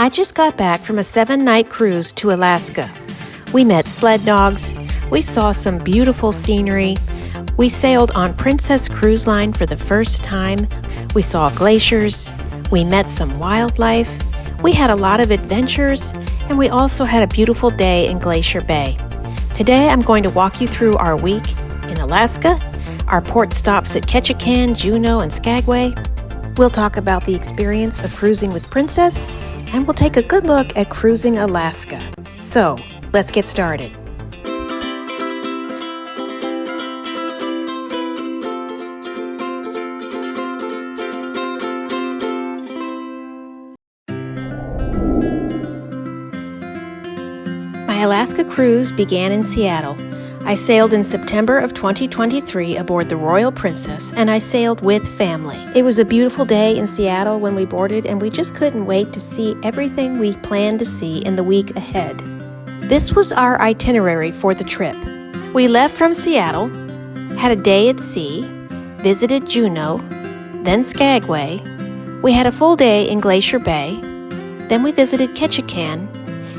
I just got back from a 7-night cruise to Alaska. We met sled dogs, we saw some beautiful scenery, we sailed on Princess Cruise Line for the first time, we saw glaciers, we met some wildlife, we had a lot of adventures, and we also had a beautiful day in Glacier Bay. Today I'm going to walk you through our week in Alaska, our port stops at Ketchikan, Juneau, and Skagway. We'll talk about the experience of cruising with Princess, and we'll take a good look at cruising Alaska. So, let's get started. My Alaska cruise began in Seattle. I sailed in September of 2023 aboard the Royal Princess, and I sailed with family. It was a beautiful day in Seattle when we boarded, and we just couldn't wait to see everything we planned to see in the week ahead. This was our itinerary for the trip. We left from Seattle, had a day at sea, visited Juneau, then Skagway. We had a full day in Glacier Bay, then we visited Ketchikan,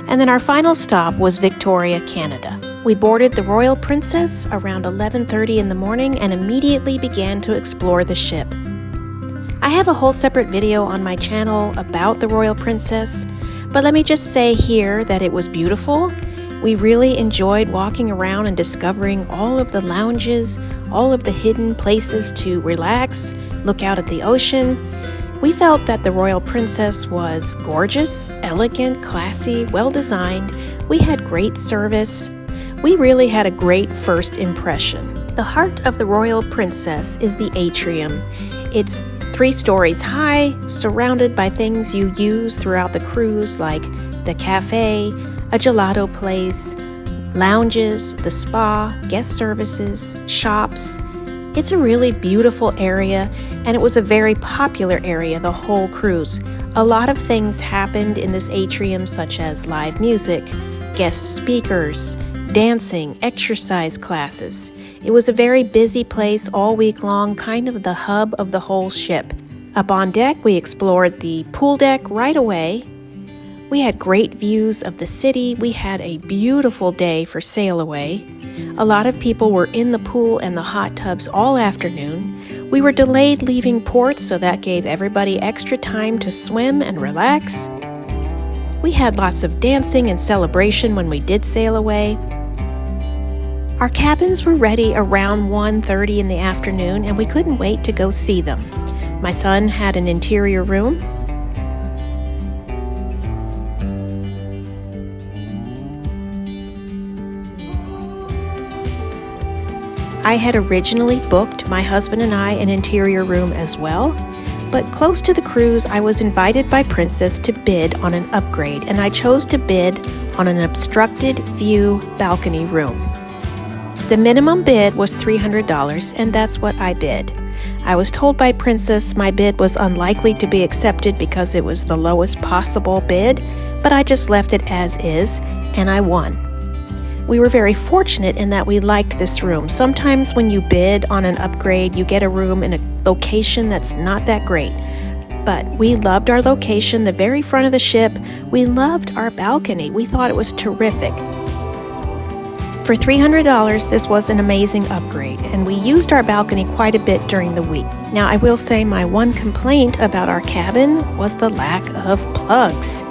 and then our final stop was Victoria, Canada. We boarded the Royal Princess around 11:30 in the morning and immediately began to explore the ship. I have a whole separate video on my channel about the Royal Princess, but let me just say here that it was beautiful. We really enjoyed walking around and discovering all of the lounges, all of the hidden places to relax, look out at the ocean. We felt that the Royal Princess was gorgeous, elegant, classy, well-designed. We had great service. We really had a great first impression. The heart of the Royal Princess is the atrium. It's 3 stories high, surrounded by things you use throughout the cruise like the cafe, a gelato place, lounges, the spa, guest services, shops. It's a really beautiful area, and it was a very popular area the whole cruise. A lot of things happened in this atrium, such as live music, guest speakers, dancing, exercise classes. It was a very busy place all week long, kind of the hub of the whole ship. Up on deck, we explored the pool deck right away. We had great views of the city. We had a beautiful day for sail away. A lot of people were in the pool and the hot tubs all afternoon. We were delayed leaving port, so that gave everybody extra time to swim and relax. We had lots of dancing and celebration when we did sail away. Our cabins were ready around 1:30 in the afternoon, and we couldn't wait to go see them. My son had an interior room. I had originally booked my husband and I an interior room as well, but close to the cruise, I was invited by Princess to bid on an upgrade, and I chose to bid on an obstructed view balcony room. The minimum bid was $300, and that's what I bid. I was told by Princess my bid was unlikely to be accepted because it was the lowest possible bid, but I just left it as is, and I won. We were very fortunate in that we liked this room. Sometimes when you bid on an upgrade, you get a room in a location that's not that great. But we loved our location, the very front of the ship. We loved our balcony. We thought it was terrific. For $300, this was an amazing upgrade, and we used our balcony quite a bit during the week. Now, I will say my one complaint about our cabin was the lack of plugs.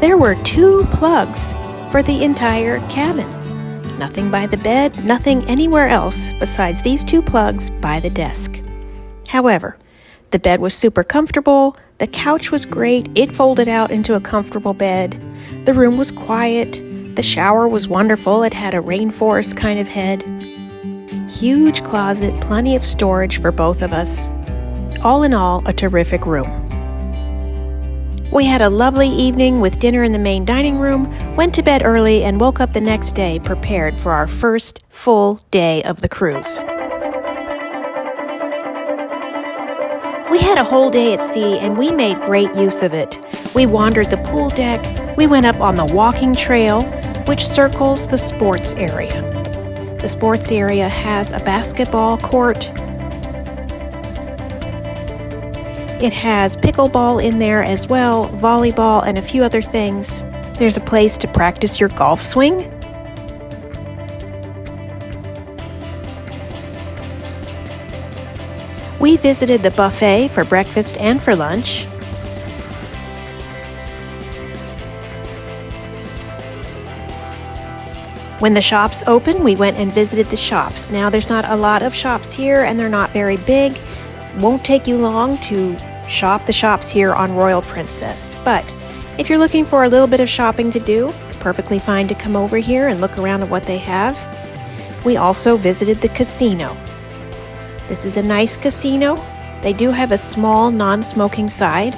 There were 2 plugs for the entire cabin. Nothing by the bed, nothing anywhere else besides these 2 plugs by the desk. However, the bed was super comfortable, the couch was great, it folded out into a comfortable bed, the room was quiet, the shower was wonderful, it had a rainforest kind of head, huge closet, plenty of storage for both of us. All in all, a terrific room. We had a lovely evening with dinner in the main dining room, went to bed early, and woke up the next day prepared for our first full day of the cruise. We had a whole day at sea, and we made great use of it. We wandered the pool deck, we went up on the walking trail, which circles the sports area. The sports area has a basketball court, It has pickleball in there as well, volleyball, and a few other things. There's a place to practice your golf swing. We visited the buffet for breakfast and for lunch. When the shops opened, we went and visited the shops. Now, there's not a lot of shops here, and they're not very big. Won't take you long to shop the shops here on Royal Princess. But if you're looking for a little bit of shopping to do, perfectly fine to come over here and look around at what they have. We also visited the casino. This is a nice casino. They do have a small non-smoking side.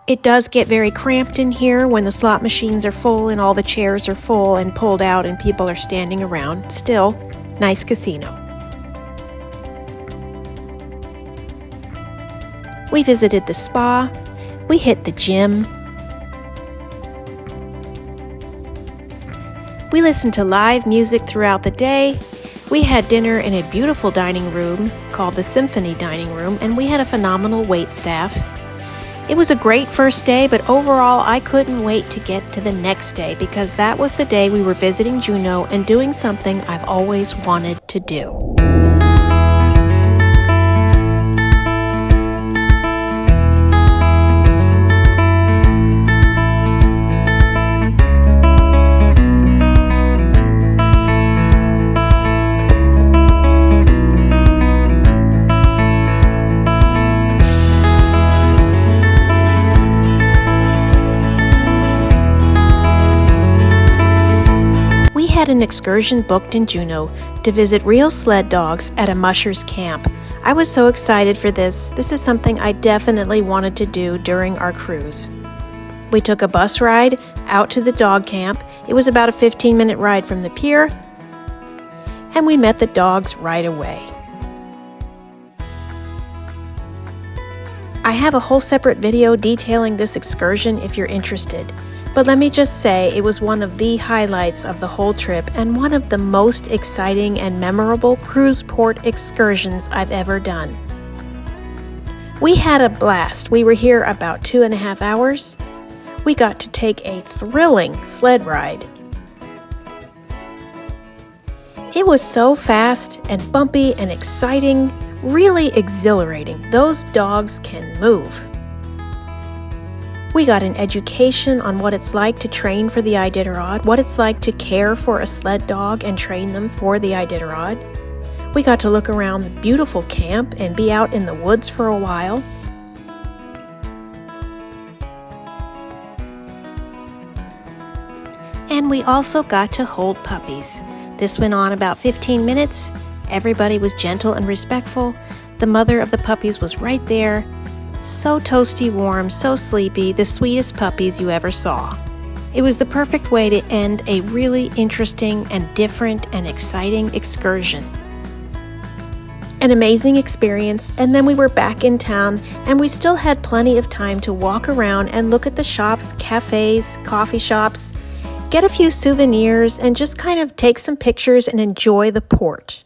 It does get very cramped in here when the slot machines are full and all the chairs are full and pulled out and people are standing around. Still, nice casino. We visited the spa. We hit the gym. We listened to live music throughout the day. We had dinner in a beautiful dining room called the Symphony Dining Room, and we had a phenomenal wait staff. It was a great first day, but overall I couldn't wait to get to the next day because that was the day we were visiting Juneau and doing something I've always wanted to do. Had an excursion booked in Juneau to visit real sled dogs at a musher's camp. I was so excited for this. This is something I definitely wanted to do during our cruise. We took a bus ride out to the dog camp. It was about a 15-minute ride from the pier, and we met the dogs right away. I have a whole separate video detailing this excursion if you're interested. But let me just say it was one of the highlights of the whole trip and one of the most exciting and memorable cruise port excursions I've ever done. We had a blast. We were here about 2.5 hours. We got to take a thrilling sled ride. It was so fast and bumpy and exciting, really exhilarating. Those dogs can move. We got an education on what it's like to train for the Iditarod, what it's like to care for a sled dog and train them for the Iditarod. We got to look around the beautiful camp and be out in the woods for a while. And we also got to hold puppies. This went on about 15 minutes. Everybody was gentle and respectful. The mother of the puppies was right there. So toasty warm, so sleepy, the sweetest puppies you ever saw. It was the perfect way to end a really interesting and different and exciting excursion. An amazing experience, and then we were back in town and we still had plenty of time to walk around and look at the shops, cafes, coffee shops, get a few souvenirs, and just kind of take some pictures and enjoy the port.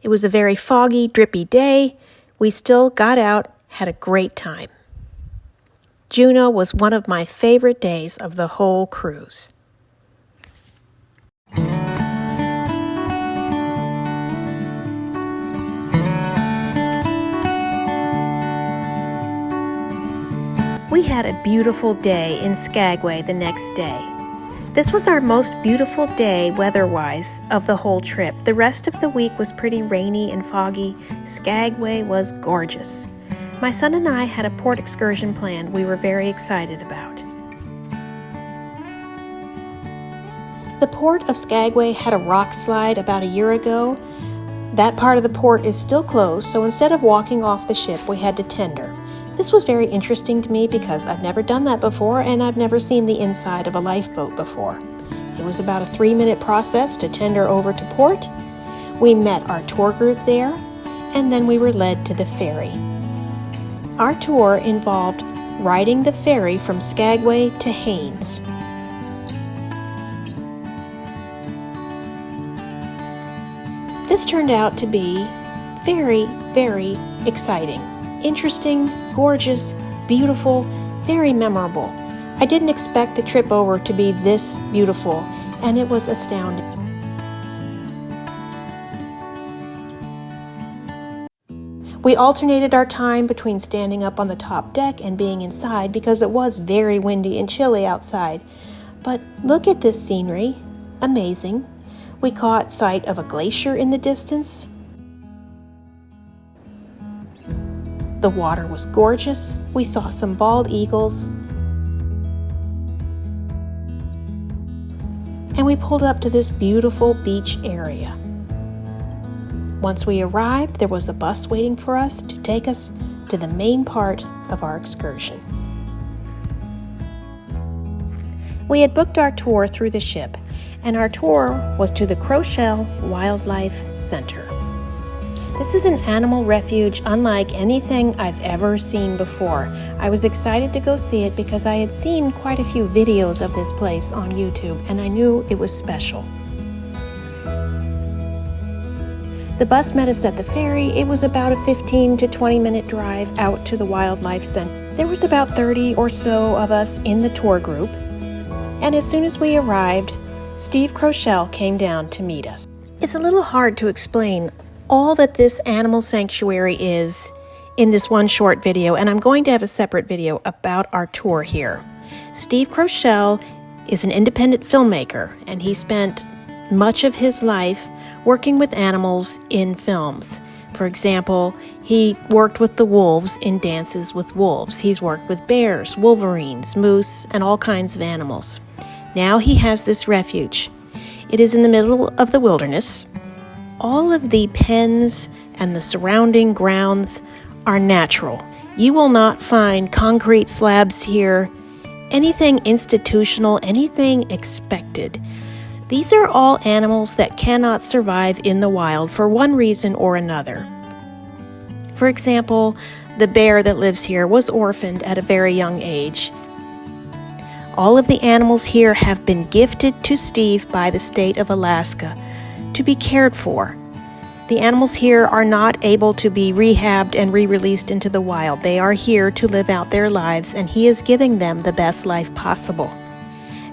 It was a very foggy, drippy day. We still got out, had a great time. Juneau was one of my favorite days of the whole cruise. We had a beautiful day in Skagway the next day. This was our most beautiful day weather-wise of the whole trip. The rest of the week was pretty rainy and foggy. Skagway was gorgeous. My son and I had a port excursion planned we were very excited about. The port of Skagway had a rock slide about a year ago. That part of the port is still closed, so instead of walking off the ship, we had to tender. This was very interesting to me because I've never done that before and I've never seen the inside of a lifeboat before. It was about a 3-minute process to tender over to port. We met our tour group there, and then we were led to the ferry. Our tour involved riding the ferry from Skagway to Haines. This turned out to be very, very exciting. interesting, gorgeous, beautiful, very memorable. I didn't expect the trip over to be this beautiful, and it was astounding. We alternated our time between standing up on the top deck and being inside because it was very windy and chilly outside. But look at this scenery. Amazing. We caught sight of a glacier in the distance. The water was gorgeous. We saw some bald eagles. And we pulled up to this beautiful beach area. Once we arrived, there was a bus waiting for us to take us to the main part of our excursion. We had booked our tour through the ship, and our tour was to the Crochelle Wildlife Center. This is an animal refuge unlike anything I've ever seen before. I was excited to go see it because I had seen quite a few videos of this place on YouTube, and I knew it was special. The bus met us at the ferry. It was about a 15 to 20 minute drive out to the Wildlife Center. There was about 30 or so of us in the tour group, and as soon as we arrived, Steve Crochelle came down to meet us. It's a little hard to explain all that this animal sanctuary is in this one short video, and I'm going to have a separate video about our tour here. Steve Crochelle is an independent filmmaker, and he spent much of his life working with animals in films. For example, he worked with the wolves in Dances with Wolves. He's worked with bears, wolverines, moose, and all kinds of animals. Now he has this refuge. It is in the middle of the wilderness. All of the pens and the surrounding grounds are natural. You will not find concrete slabs here, anything institutional, anything expected. These are all animals that cannot survive in the wild for one reason or another. For example, the bear that lives here was orphaned at a very young age. All of the animals here have been gifted to Steve by the state of Alaska to be cared for. The animals here are not able to be rehabbed and re-released into the wild. They are here to live out their lives, and he is giving them the best life possible.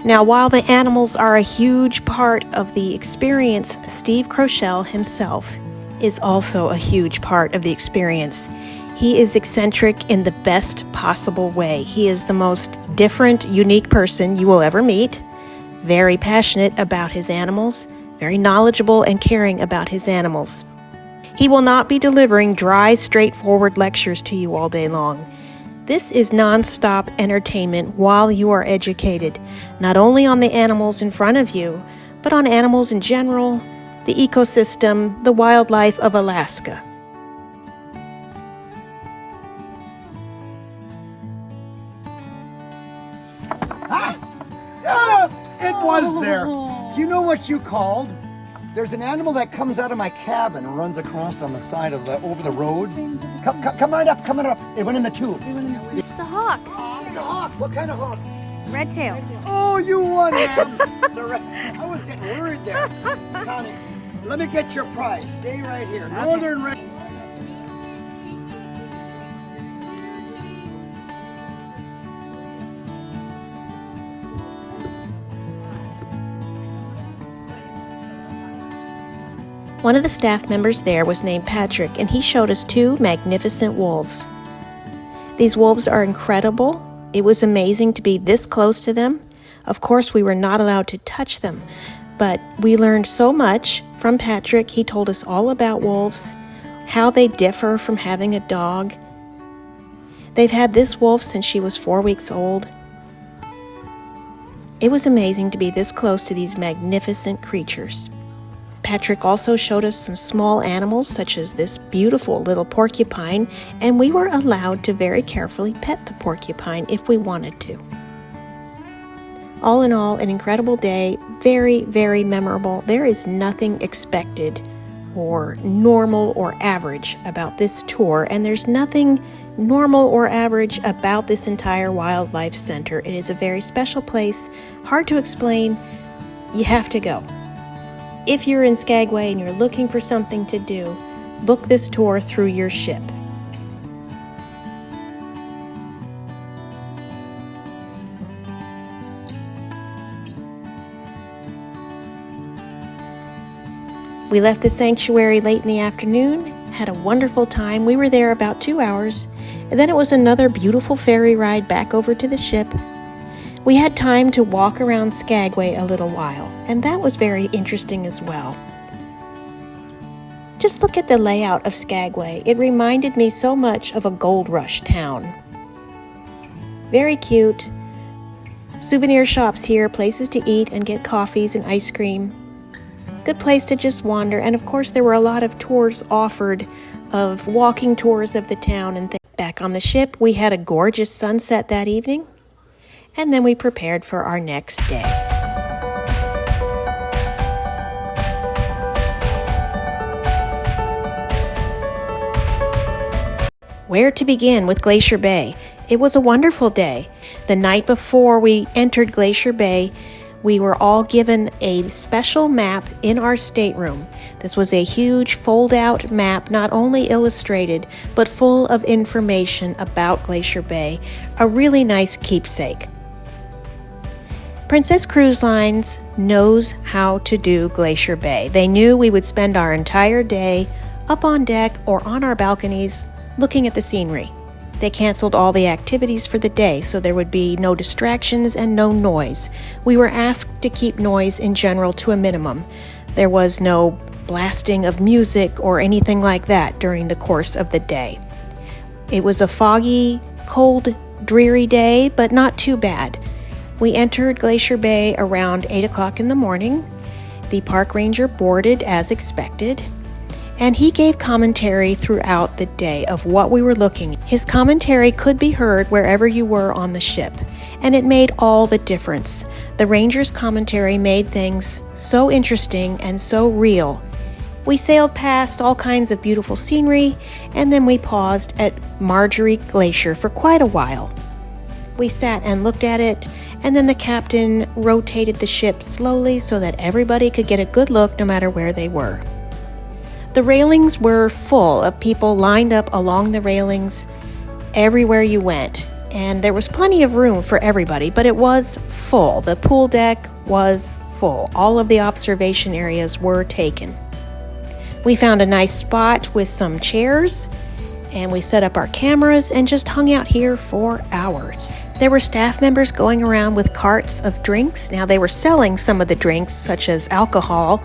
Now, while the animals are a huge part of the experience, Steve Crochelle himself is also a huge part of the experience. He is eccentric in the best possible way. He is the most different, unique person you will ever meet, very passionate about his animals, very knowledgeable and caring about his animals. He will not be delivering dry, straightforward lectures to you all day long. This is non-stop entertainment while you are educated, not only on the animals in front of you, but on animals in general, the ecosystem, the wildlife of Alaska. It was there. Do you know what you called? There's an animal that comes out of my cabin and runs across on the side of over the road. Come right up, come right up. It went in the tube. It's a hawk. It's a hawk. What kind of hawk? Red tail. Oh, you won, man. I was getting worried there. Connie, let me get your prize. Stay right here. Northern red. One of the staff members there was named Patrick, and he showed us two magnificent wolves. These wolves are incredible. It was amazing to be this close to them. Of course, we were not allowed to touch them, but we learned so much from Patrick. He told us all about wolves, how they differ from having a dog. They've had this wolf since she was 4 weeks old. It was amazing to be this close to these magnificent creatures. Patrick also showed us some small animals, such as this beautiful little porcupine, and we were allowed to very carefully pet the porcupine if we wanted to. All in all, an incredible day, very, very memorable. There is nothing expected or normal or average about this tour, and there's nothing normal or average about this entire wildlife center. It is a very special place, hard to explain. You have to go. If you're in Skagway and you're looking for something to do, book this tour through your ship. We left the sanctuary late in the afternoon, had a wonderful time. We were there about 2 hours, and then it was another beautiful ferry ride back over to the ship. We had time to walk around Skagway a little while, and that was very interesting as well. Just look at the layout of Skagway. It reminded me so much of a gold rush town. Very cute. Souvenir shops here, places to eat and get coffees and ice cream. Good place to just wander, and of course there were a lot of tours offered of walking tours of the town and things. Back on the ship, we had a gorgeous sunset that evening, and then we prepared for our next day. Where to begin with Glacier Bay? It was a wonderful day. The night before we entered Glacier Bay, we were all given a special map in our stateroom. This was a huge fold-out map, not only illustrated, but full of information about Glacier Bay, a really nice keepsake. Princess Cruise Lines knows how to do Glacier Bay. They knew we would spend our entire day up on deck or on our balconies looking at the scenery. They canceled all the activities for the day, so there would be no distractions and no noise. We were asked to keep noise in general to a minimum. There was no blasting of music or anything like that during the course of the day. It was a foggy, cold, dreary day, but not too bad. We entered Glacier Bay around 8 o'clock in the morning. The park ranger boarded as expected, and he gave commentary throughout the day of what we were looking at. His commentary could be heard wherever you were on the ship, and it made all the difference. The ranger's commentary made things so interesting and so real. We sailed past all kinds of beautiful scenery, and then we paused at Marjorie Glacier for quite a while. We sat and looked at it, and then the captain rotated the ship slowly so that everybody could get a good look no matter where they were. The railings were full of people lined up along the railings everywhere you went, and there was plenty of room for everybody, but it was full. The pool deck was full. All of the observation areas were taken. We found a nice spot with some chairs, and we set up our cameras and just hung out here for hours. There were staff members going around with carts of drinks. Now, they were selling some of the drinks, such as alcohol,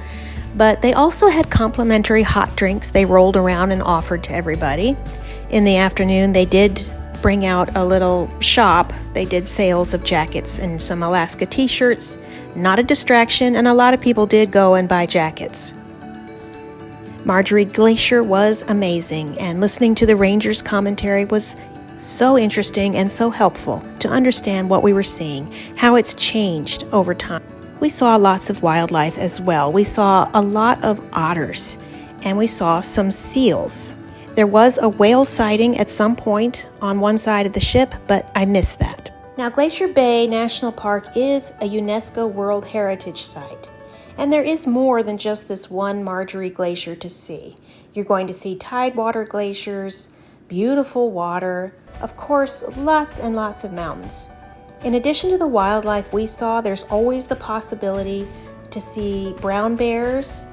but they also had complimentary hot drinks they rolled around and offered to everybody. In the afternoon, they did bring out a little shop. They did sales of jackets and some Alaska t-shirts. Not a distraction, and a lot of people did go and buy jackets. Marjorie Glacier was amazing, and listening to the ranger's commentary was so interesting and so helpful to understand what we were seeing, how it's changed over time. We saw lots of wildlife as well. We saw a lot of otters, and we saw some seals. There was a whale sighting at some point on one side of the ship, but I missed that. Now, Glacier Bay National Park is a UNESCO World Heritage Site, and there is more than just this one Marjorie Glacier to see. You're going to see tidewater glaciers, beautiful water, of course, lots and lots of mountains. In addition to the wildlife we saw, there's always the possibility to see brown bears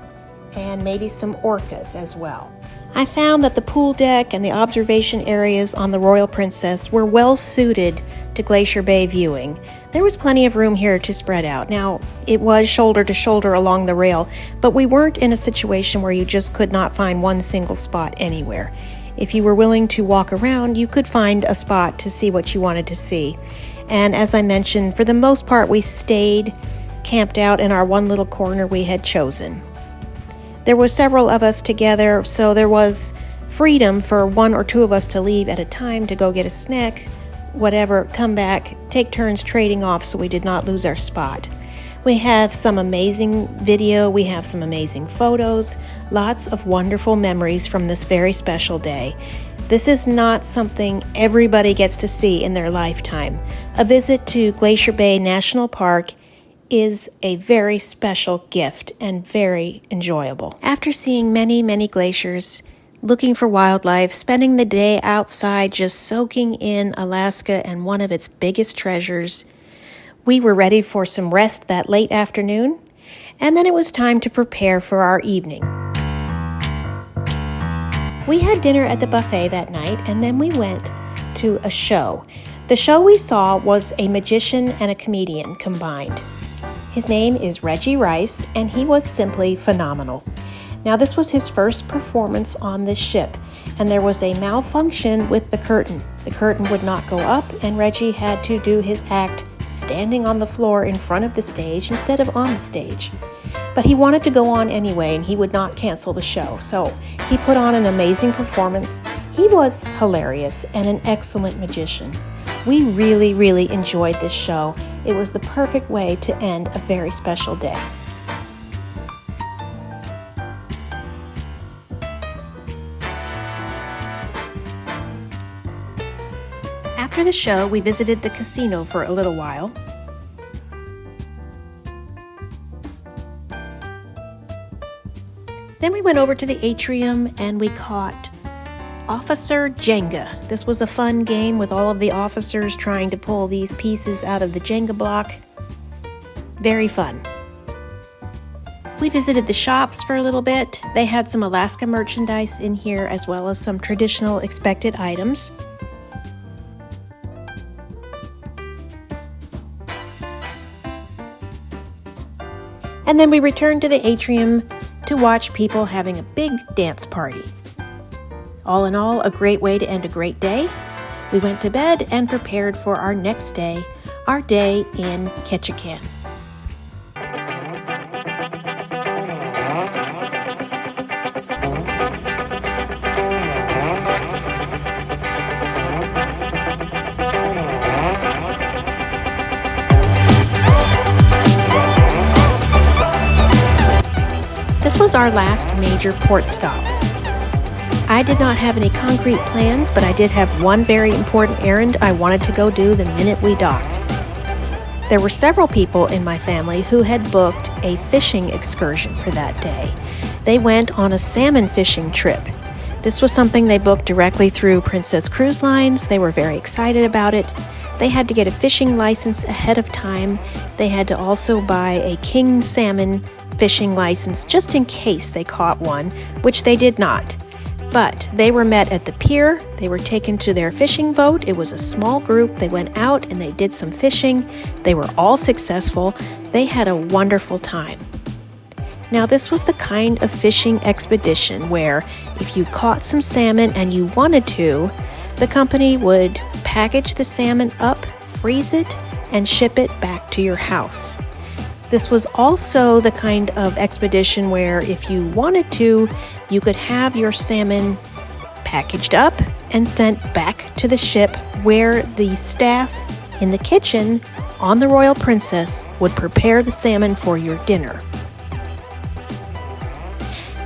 and maybe some orcas as well. I found that the pool deck and the observation areas on the Royal Princess were well suited to Glacier Bay viewing. There was plenty of room here to spread out. Now, it was shoulder to shoulder along the rail, but we weren't in a situation where you just could not find one single spot anywhere. If you were willing to walk around, you could find a spot to see what you wanted to see. And as I mentioned, for the most part, we stayed camped out in our one little corner we had chosen. There were several of us together, so there was freedom for one or two of us to leave at a time to go get a snack, whatever, come back, take turns trading off so we did not lose our spot. We have some amazing video, we have some amazing photos, lots of wonderful memories from this very special day. This is not something everybody gets to see in their lifetime. A visit to Glacier Bay National Park is a very special gift and very enjoyable. After seeing many, many glaciers, looking for wildlife, spending the day outside just soaking in Alaska and one of its biggest treasures, we were ready for some rest that late afternoon, and then it was time to prepare for our evening. We had dinner at the buffet that night, and then we went to a show. The show we saw was a magician and a comedian combined. His name is Reggie Rice, and he was simply phenomenal. Now, this was his first performance on this ship, and there was a malfunction with the curtain. The curtain would not go up, and Reggie had to do his act standing on the floor in front of the stage instead of on the stage. But he wanted to go on anyway, and he would not cancel the show, so he put on an amazing performance. He was hilarious and an excellent magician. We really, really enjoyed this show. It was the perfect way to end a very special day. After the show, we visited the casino for a little while. Then we went over to the atrium and we caught Officer Jenga. This was a fun game with all of the officers trying to pull these pieces out of the Jenga block. Very fun. We visited the shops for a little bit. They had some Alaska merchandise in here as well as some traditional expected items. And then we returned to the atrium to watch people having a big dance party. All in all, a great way to end a great day. We went to bed and prepared for our next day, our day in Ketchikan. This was our last major port stop. I did not have any concrete plans, but I did have one very important errand I wanted to go do the minute we docked. There were several people in my family who had booked a fishing excursion for that day. They went on a salmon fishing trip. This was something they booked directly through Princess Cruise Lines. They were very excited about it. They had to get a fishing license ahead of time. They had to also buy a king salmon fishing license just in case they caught one, which they did not. But they were met at the pier. They were taken to their fishing boat. It was a small group. They went out and they did some fishing. They were all successful. They had a wonderful time. Now, this was the kind of fishing expedition where if you caught some salmon and you wanted to, the company would package the salmon up, freeze it, and ship it back to your house. This was also the kind of expedition where if you wanted to, you could have your salmon packaged up and sent back to the ship where the staff in the kitchen on the Royal Princess would prepare the salmon for your dinner.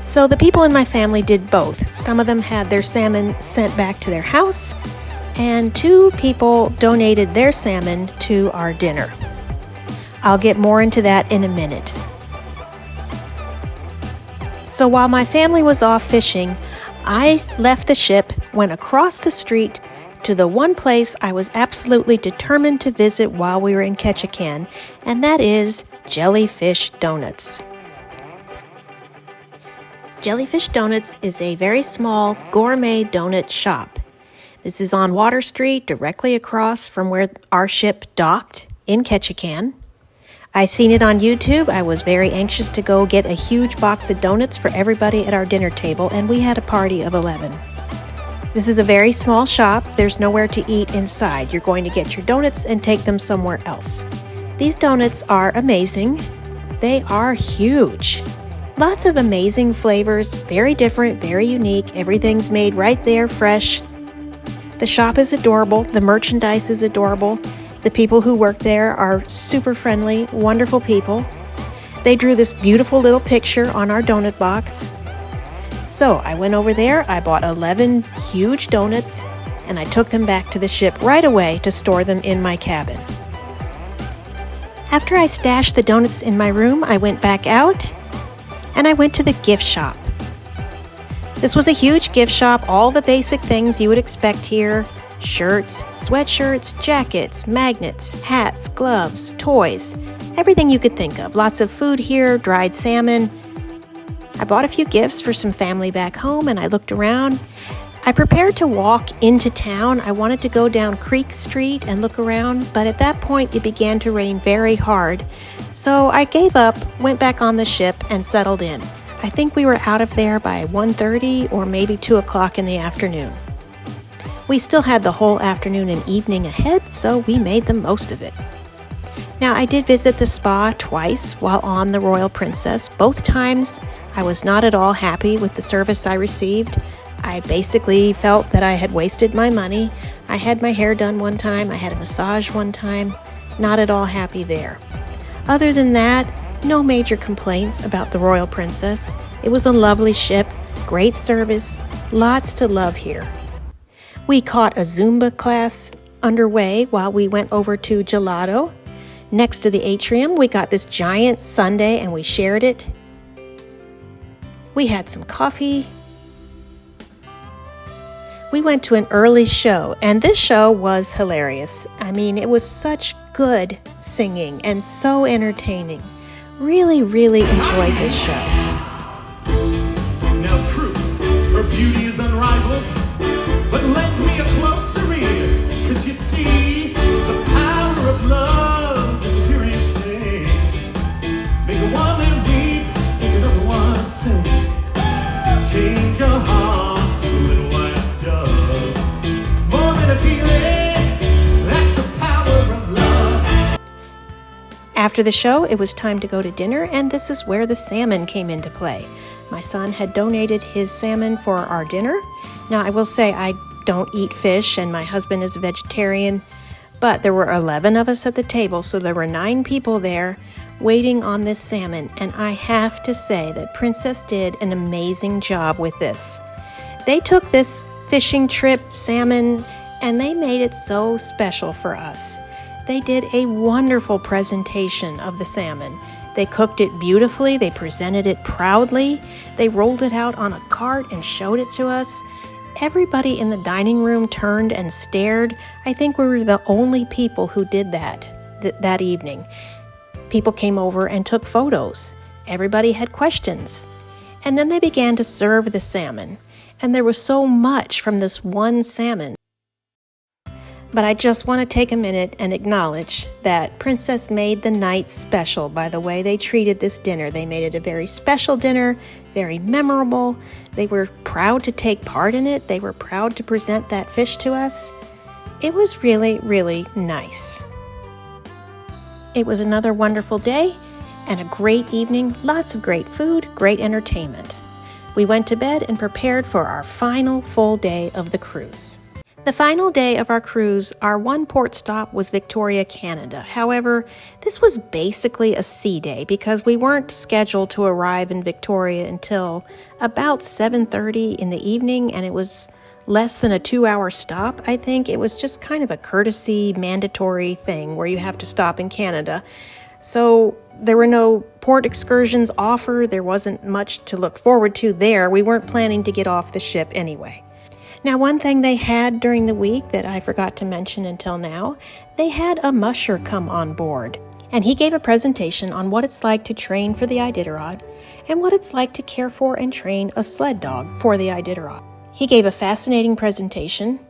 So the people in my family did both. Some of them had their salmon sent back to their house, and 2 people donated their salmon to our dinner. I'll get more into that in a minute. So while my family was off fishing, I left the ship, went across the street to the one place I was absolutely determined to visit while we were in Ketchikan, and that is Jellyfish Donuts. Jellyfish Donuts is a very small gourmet donut shop. This is on Water Street, directly across from where our ship docked in Ketchikan. I've seen it on YouTube. I was very anxious to go get a huge box of donuts for everybody at our dinner table, and we had a party of 11. This is a very small shop. There's nowhere to eat inside. You're going to get your donuts and take them somewhere else. These donuts are amazing. They are huge. Lots of amazing flavors, very different, very unique. Everything's made right there, fresh. The shop is adorable. The merchandise is adorable. The people who work there are super friendly, wonderful people. They drew this beautiful little picture on our donut box. So I went over there, I bought 11 huge donuts, and I took them back to the ship right away to store them in my cabin. After I stashed the donuts in my room, I went back out and I went to the gift shop. This was a huge gift shop, all the basic things you would expect here. Shirts, sweatshirts, jackets, magnets, hats, gloves, toys, everything you could think of. Lots of food here, dried salmon. I bought a few gifts for some family back home, and I looked around I prepared to walk into town. I wanted to go down Creek Street and look around, but at that point it began to rain very hard. So I gave up, went back on the ship, and settled in. I think we were out of there by 1:30 or maybe 2 o'clock in the afternoon. We still had the whole afternoon and evening ahead, so we made the most of it. Now, I did visit the spa twice while on the Royal Princess. Both times, I was not at all happy with the service I received. I basically felt that I had wasted my money. I had my hair done one time, I had a massage one time. Not at all happy there. Other than that, no major complaints about the Royal Princess. It was a lovely ship, great service, lots to love here. We caught a Zumba class underway while we went over to Gelato. Next to the atrium, we got this giant sundae and we shared it. We had some coffee. We went to an early show, and this show was hilarious. I mean, it was such good singing and so entertaining. Really, really enjoyed this show. Now true, her beauty is unrivaled, but let me a closer read, 'cause you see, the power of love is a curious thing. Make one man weep, make another one sing. Change your heart to a little white dove. More than a feeling, that's the power of love. After the show, it was time to go to dinner, and this is where the salmon came into play. My son had donated his salmon for our dinner. Now, I will say I don't eat fish, and my husband is a vegetarian, but there were 11 of us at the table, so there were 9 people there waiting on this salmon, and I have to say that Princess did an amazing job with this. They took this fishing trip salmon, and they made it so special for us. They did a wonderful presentation of the salmon. They cooked it beautifully, they presented it proudly, they rolled it out on a cart and showed it to us. Everybody in the dining room turned and stared. I think we were the only people who did that evening. People came over and took photos. Everybody had questions. And then they began to serve the salmon. And there was so much from this one salmon. But I just want to take a minute and acknowledge that Princess made the night special by the way they treated this dinner. They made it a very special dinner, very memorable. They were proud to take part in it. They were proud to present that fish to us. It was really, really nice. It was another wonderful day and a great evening, lots of great food, great entertainment. We went to bed and prepared for our final full day of the cruise. The final day of our cruise, our one port stop was Victoria, Canada. However, this was basically a sea day because we weren't scheduled to arrive in Victoria until about 7:30 in the evening, and it was less than a 2-hour stop, I think. It was just kind of a courtesy, mandatory thing where you have to stop in Canada. So there were no port excursions offered. There wasn't much to look forward to there. We weren't planning to get off the ship anyway. Now, one thing they had during the week that I forgot to mention until now, they had a musher come on board. And he gave a presentation on what it's like to train for the Iditarod and what it's like to care for and train a sled dog for the Iditarod. He gave a fascinating presentation,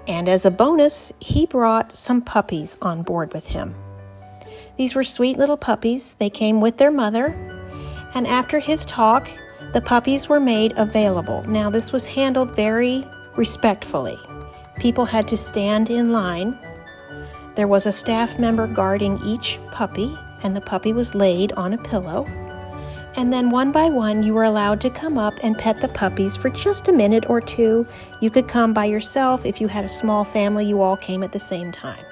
and as a bonus, he brought some puppies on board with him. These were sweet little puppies. They came with their mother, and after his talk, the puppies were made available. Now, this was handled very respectfully. People had to stand in line. There was a staff member guarding each puppy, and the puppy was laid on a pillow. And then one by one, you were allowed to come up and pet the puppies for just a minute or two. You could come by yourself. If you had a small family, you all came at the same time.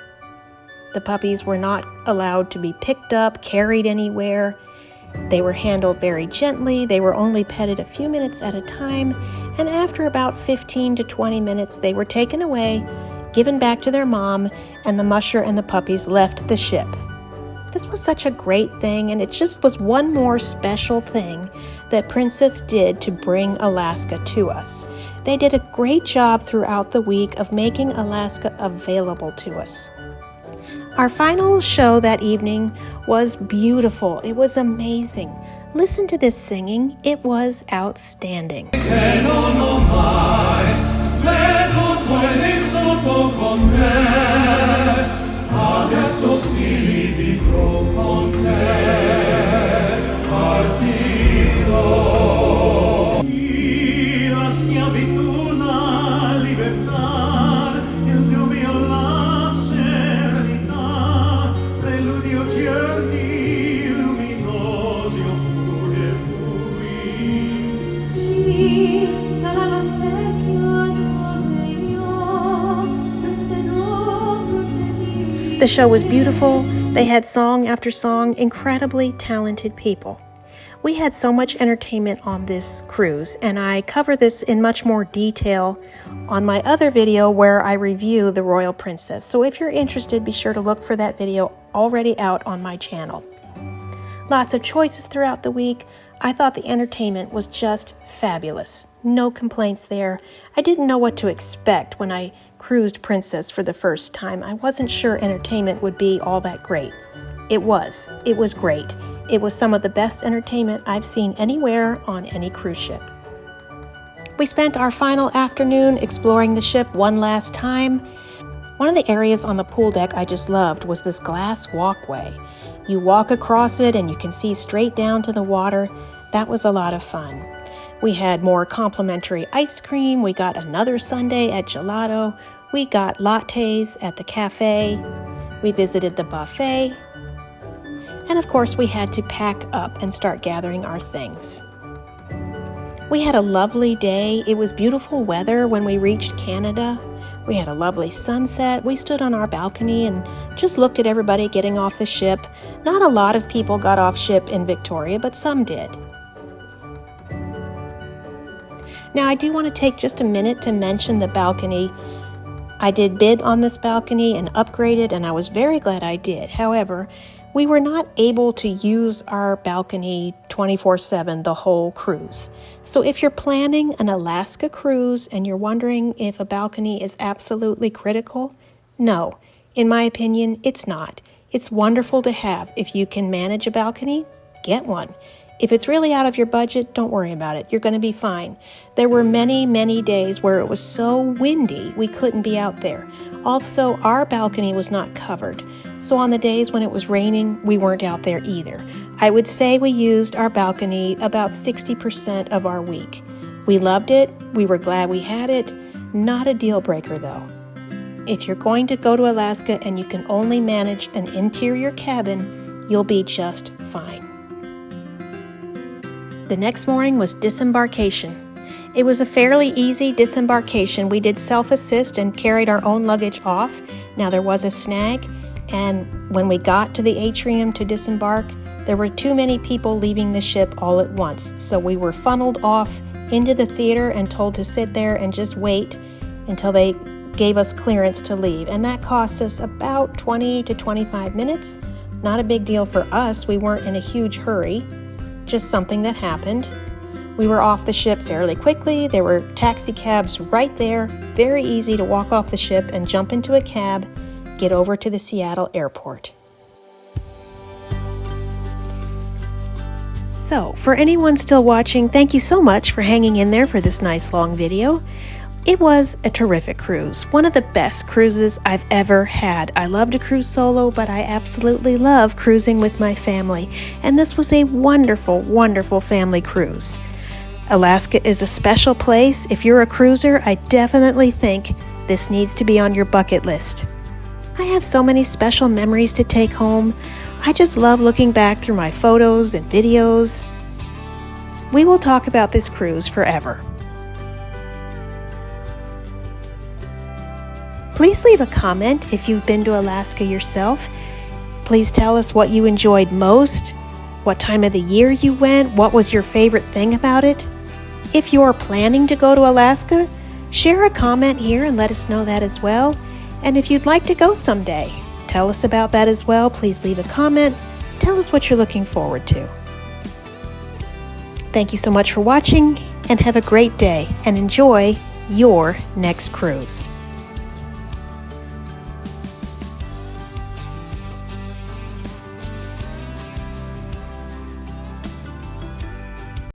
The puppies were not allowed to be picked up, carried anywhere. They were handled very gently. They were only petted a few minutes at a time. And after about 15 to 20 minutes, they were taken away, given back to their mom, and the musher and the puppies left the ship. This was such a great thing, and it just was one more special thing that Princess did to bring Alaska to us. They did a great job throughout the week of making Alaska available to us. Our final show that evening was beautiful. It was amazing. Listen to this singing. It was outstanding. Take on my mind. vedo quelli sotto con me, adesso sì li vivrò con te, partirò. Sì, la schiavitù, la libertà, il dubbio, la serenità, preludio, giorni luminosi oppure bui. Sì, sarà lo specchio dove io prenderò croce. The show was beautiful. They had song after song, incredibly talented people. We had so much entertainment on this cruise, and I cover this in much more detail on my other video where I review the Royal Princess. So if you're interested, be sure to look for that video already out on my channel. Lots of choices throughout the week. I thought the entertainment was just fabulous. No complaints there. I didn't know what to expect when I cruised Princess for the first time. I wasn't sure entertainment would be all that great. It was. It was great. It was some of the best entertainment I've seen anywhere on any cruise ship. We spent our final afternoon exploring the ship one last time. One of the areas on the pool deck I just loved was this glass walkway. You walk across it and you can see straight down to the water. That was a lot of fun. We had more complimentary ice cream. We got another sundae at Gelato. We got lattes at the cafe. We visited the buffet. And of course, we had to pack up and start gathering our things. We had a lovely day. It was beautiful weather when we reached Canada. We had a lovely sunset. We stood on our balcony and just looked at everybody getting off the ship. Not a lot of people got off ship in Victoria, but some did. Now, I do want to take just a minute to mention the balcony. I did bid on this balcony and upgrade it, and I was very glad I did. However, we were not able to use our balcony 24/7 the whole cruise. So if you're planning an Alaska cruise and you're wondering if a balcony is absolutely critical, no, in my opinion, it's not. It's wonderful to have. If you can manage a balcony, get one. If it's really out of your budget, don't worry about it. You're going to be fine. There were many, many days where it was so windy we couldn't be out there. Also, our balcony was not covered. So on the days when it was raining, we weren't out there either. I would say we used our balcony about 60% of our week. We loved it. We were glad we had it. Not a deal breaker though. If you're going to go to Alaska and you can only manage an interior cabin, you'll be just fine. The next morning was disembarkation. It was a fairly easy disembarkation. We did self-assist and carried our own luggage off. Now there was a snag, and when we got to the atrium to disembark, there were too many people leaving the ship all at once. So we were funneled off into the theater and told to sit there and just wait until they gave us clearance to leave. And that cost us about 20 to 25 minutes. Not a big deal for us. We weren't in a huge hurry. Just something that happened. We were off the ship fairly quickly. There were taxi cabs right there. Very easy to walk off the ship and jump into a cab, get over to the Seattle airport. So, for anyone still watching, thank you so much for hanging in there for this nice long video. It was a terrific cruise, one of the best cruises I've ever had. I love to cruise solo, but I absolutely love cruising with my family, and this was a wonderful, wonderful family cruise. Alaska is a special place. If you're a cruiser, I definitely think this needs to be on your bucket list. I have so many special memories to take home. I just love looking back through my photos and videos. We will talk about this cruise forever. Please leave a comment if you've been to Alaska yourself. Please tell us what you enjoyed most, what time of the year you went, what was your favorite thing about it. If you're planning to go to Alaska, share a comment here and let us know that as well. And if you'd like to go someday, tell us about that as well. Please leave a comment. Tell us what you're looking forward to. Thank you so much for watching, and have a great day and enjoy your next cruise.